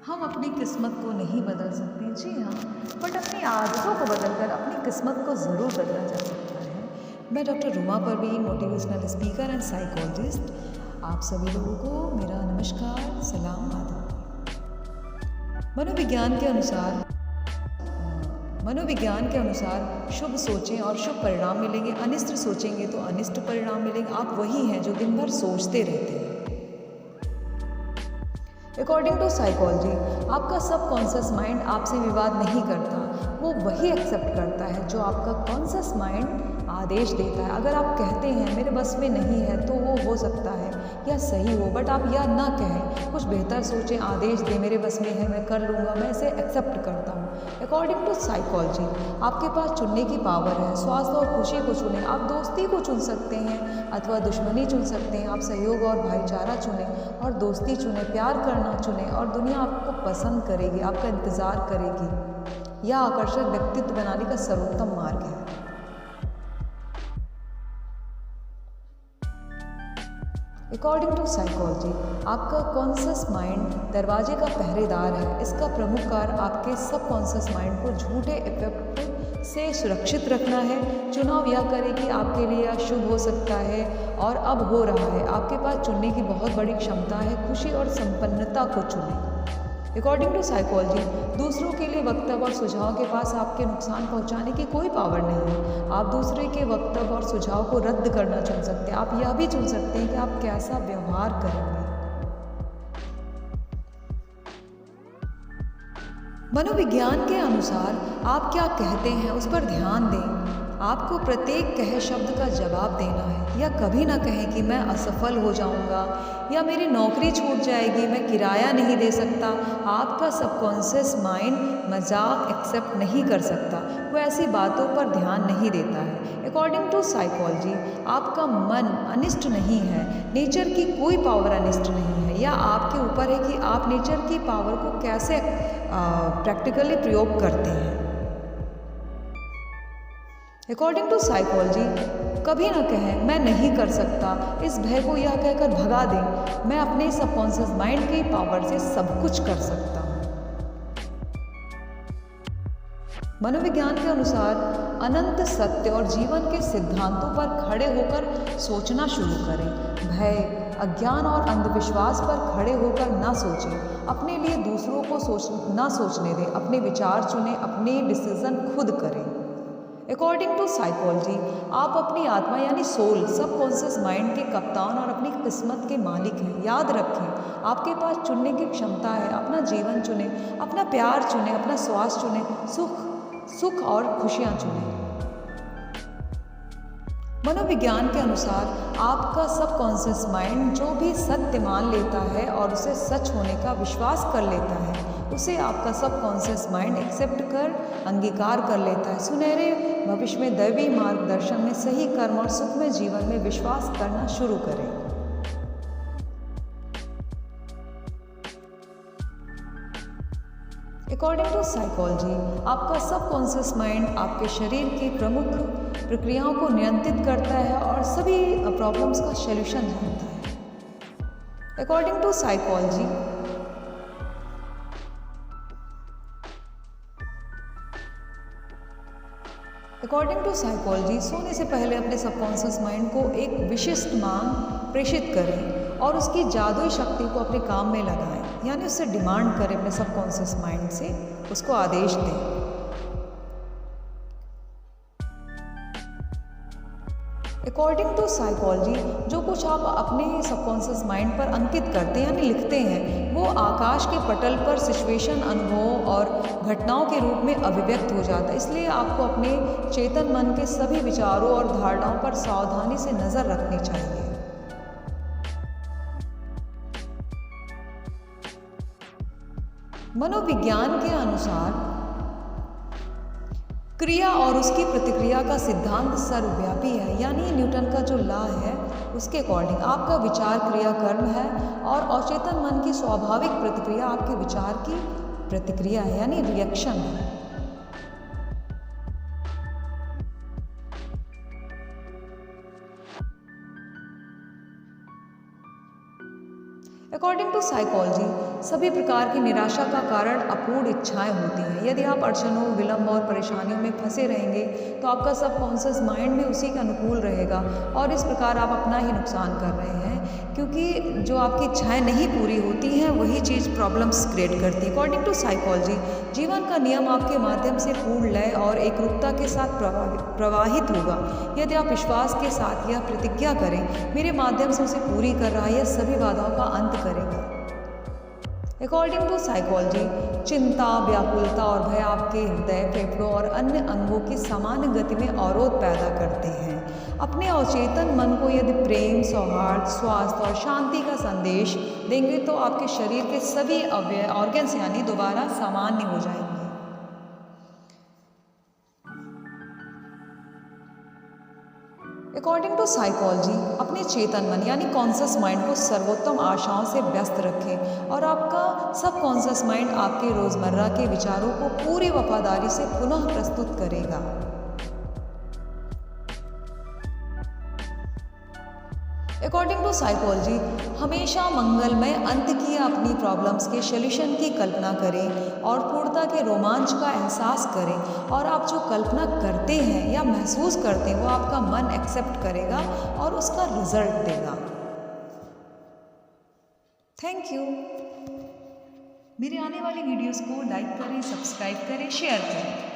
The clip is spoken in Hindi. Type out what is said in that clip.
हम अपनी किस्मत को नहीं बदल सकते, जी हाँ, बट अपनी आदतों को बदलकर अपनी किस्मत को ज़रूर बदला जा सकता है। मैं doctor Ruma Parveen, motivational speaker and psychologist, आप सभी लोगों को मेरा नमस्कार, सलाम, आदाब। मनोविज्ञान के अनुसार मनोविज्ञान के अनुसार शुभ सोचें और शुभ परिणाम मिलेंगे, अनिष्ट सोचेंगे तो अनिष्ट परिणाम मिलेंगे। आप वही हैं जो दिन भर सोचते रहते हैं। अकॉर्डिंग टू साइकोलॉजी, आपका सबकॉन्शियस माइंड आपसे विवाद नहीं करता, वो वही एक्सेप्ट करता है जो आपका कॉन्शियस माइंड आदेश देता है। अगर आप कहते हैं मेरे बस में नहीं है, तो वो हो सकता है या सही हो, बट आप यह ना कहें, कुछ बेहतर सोचें, आदेश दें मेरे बस में है, मैं कर लूँगा, मैं इसे एक्सेप्ट करता हूँ। अकॉर्डिंग टू साइकोलॉजी, आपके पास चुनने की पावर है। स्वास्थ्य और खुशी को चुनें, आप दोस्ती को चुन सकते हैं अथवा दुश्मनी चुन सकते हैं। आप सहयोग और भाईचारा चुनें और दोस्ती चुनें, प्यार करना चुनें और दुनिया आपको पसंद करेगी, आपका इंतज़ार करेगी। यह आकर्षक व्यक्तित्व बनाने का सर्वोत्तम मार्ग है। अकॉर्डिंग टू साइकोलॉजी, आपका कॉन्शियस माइंड दरवाजे का पहरेदार है। इसका प्रमुख कार्य आपके सबकॉन्शियस माइंड को झूठे इफेक्ट से सुरक्षित रखना है। चुनाव यह करे कि आपके लिए यह शुभ हो सकता है और अब हो रहा है। आपके पास चुनने की बहुत बड़ी क्षमता है। खुशी और संपन्नता को चुनें। अकॉर्डिंग टू साइकोलॉजी, दूसरों के लिए वक्तव्य और सुझाव के पास आपके नुकसान पहुंचाने की कोई पावर नहीं है। आप दूसरे के वक्तव्य और सुझाव को रद्द करना चुन सकते हैं। आप यह भी चुन सकते हैं कि आप कैसा व्यवहार करेंगे। मनोविज्ञान के अनुसार आप क्या कहते हैं उस पर ध्यान दें। आपको प्रत्येक कहे शब्द का जवाब देना है। या कभी ना कहें कि मैं असफल हो जाऊंगा या मेरी नौकरी छूट जाएगी, मैं किराया नहीं दे सकता। आपका सबकॉन्शियस माइंड मजाक एक्सेप्ट नहीं कर सकता, वो ऐसी बातों पर ध्यान नहीं देता है। अकॉर्डिंग टू साइकोलॉजी, आपका मन अनिष्ट नहीं है। नेचर की कोई पावर अनिष्ट नहीं है। या आपके ऊपर है कि आप नेचर की पावर को कैसे प्रैक्टिकली प्रयोग करते हैं। अकॉर्डिंग टू साइकोलॉजी, कभी ना कहें मैं नहीं कर सकता। इस भय को यह कहकर भगा दें, मैं अपने सबकॉन्शियस माइंड की पावर से सब कुछ कर सकता हूँ। मनोविज्ञान के अनुसार अनंत सत्य और जीवन के सिद्धांतों पर खड़े होकर सोचना शुरू करें। भय, अज्ञान और अंधविश्वास पर खड़े होकर ना सोचें। अपने लिए दूसरों को ना सोचने दें। अपने विचार चुनें, अपने डिसीजन खुद करें। अकॉर्डिंग टू साइकोलॉजी, आप अपनी आत्मा यानी सोल, सबकॉन्शियस माइंड के कप्तान और अपनी किस्मत के मालिक हैं। याद रखें, आपके पास चुनने की क्षमता है। अपना जीवन चुनें, अपना प्यार चुनें, अपना स्वास्थ्य चुनें, सुख और खुशियाँ चुनें। मनोविज्ञान के अनुसार आपका सबकॉन्शियस माइंड जो भी सत्य मान लेता है और उसे सच होने का विश्वास कर लेता है, उसे आपका सबकॉन्शियस माइंड एक्सेप्ट कर अंगीकार कर लेता है। सुनहरे भविष्य में, दैवी मार्गदर्शन में, सही कर्म और सुखमय जीवन में विश्वास करना शुरू करें। अकॉर्डिंग टू साइकोलॉजी, आपका सबकॉन्शियस माइंड आपके शरीर की प्रमुख प्रक्रियाओं को नियंत्रित करता है और सभी प्रॉब्लम्स का सॉल्यूशन ढूंढता है। अकॉर्डिंग टू साइकोलॉजी, सोने से पहले अपने सबकॉन्शियस माइंड को एक विशिष्ट मांग प्रेषित करें और उसकी जादुई शक्ति को अपने काम में लगाएं। यानी उससे डिमांड करें, अपने सबकॉन्शियस माइंड से उसको आदेश दें। अकॉर्डिंग टू साइकोलॉजी, जो कुछ आप अपने सबकॉन्शियस माइंड पर अंकित करते हैं यानी लिखते हैं, वो आकाश के पटल पर सिचुएशन, अनुभवों और घटनाओं के रूप में अभिव्यक्त हो जाता है। इसलिए आपको अपने चेतन मन के सभी विचारों और धारणाओं पर सावधानी से नज़र रखनी चाहिए। मनोविज्ञान के अनुसार क्रिया और उसकी प्रतिक्रिया का सिद्धांत सर्वव्यापी है। यानी न्यूटन का जो लॉ है, उसके अकॉर्डिंग आपका विचार क्रिया कर्म है और अचेतन मन की स्वाभाविक प्रतिक्रिया आपके विचार की प्रतिक्रिया है, यानी रिएक्शन है। अकॉर्डिंग टू साइकोलॉजी, सभी प्रकार की निराशा का कारण अपूर्ण इच्छाएं होती हैं। यदि आप अड़चनों, विलंब और परेशानियों में फंसे रहेंगे तो आपका सबकॉन्शियस माइंड भी उसी के अनुकूल रहेगा और इस प्रकार आप अपना ही नुकसान कर रहे हैं, क्योंकि जो आपकी इच्छाएं नहीं पूरी होती हैं वही चीज़ प्रॉब्लम्स क्रिएट करती है। अकॉर्डिंग टू साइकोलॉजी, जीवन का नियम आपके माध्यम से पूर्ण लय और एकरूपता के साथ प्रवाहित होगा। यदि आप विश्वास के साथ यह प्रतिज्ञा करें, मेरे माध्यम से उसे पूरी कर रहा है, यह सभी बाधाओं का अंत करेगा। अकॉर्डिंग टू साइकोलॉजी, चिंता, व्याकुलता और भय आपके हृदय, फेफड़ों और अन्य अंगों की सामान्य गति में अवरोध पैदा करते हैं। अपने अवचेतन मन को यदि प्रेम, सौहार्द, स्वास्थ्य और शांति का संदेश देंगे तो आपके शरीर के सभी अवयव, ऑर्गन्स यानी दोबारा सामान्य हो जाएंगे। अकॉर्डिंग टू साइकोलॉजी, अपने चेतन मन यानी कॉन्शियस माइंड को सर्वोत्तम आशाओं से व्यस्त रखें और आपका सबकॉन्शियस माइंड आपके रोज़मर्रा के विचारों को पूरी वफादारी से पुनः प्रस्तुत करेगा। अकॉर्डिंग टू साइकोलॉजी, हमेशा मंगलमय अंत की अपनी प्रॉब्लम्स के सॉल्यूशन की कल्पना करें और पूर्णता के रोमांच का एहसास करें और आप जो कल्पना करते हैं या महसूस करते हैं वो आपका मन एक्सेप्ट करेगा और उसका रिजल्ट देगा। Thank you. मेरे आने वाली वीडियोस को लाइक करें, सब्सक्राइब करें, शेयर करें।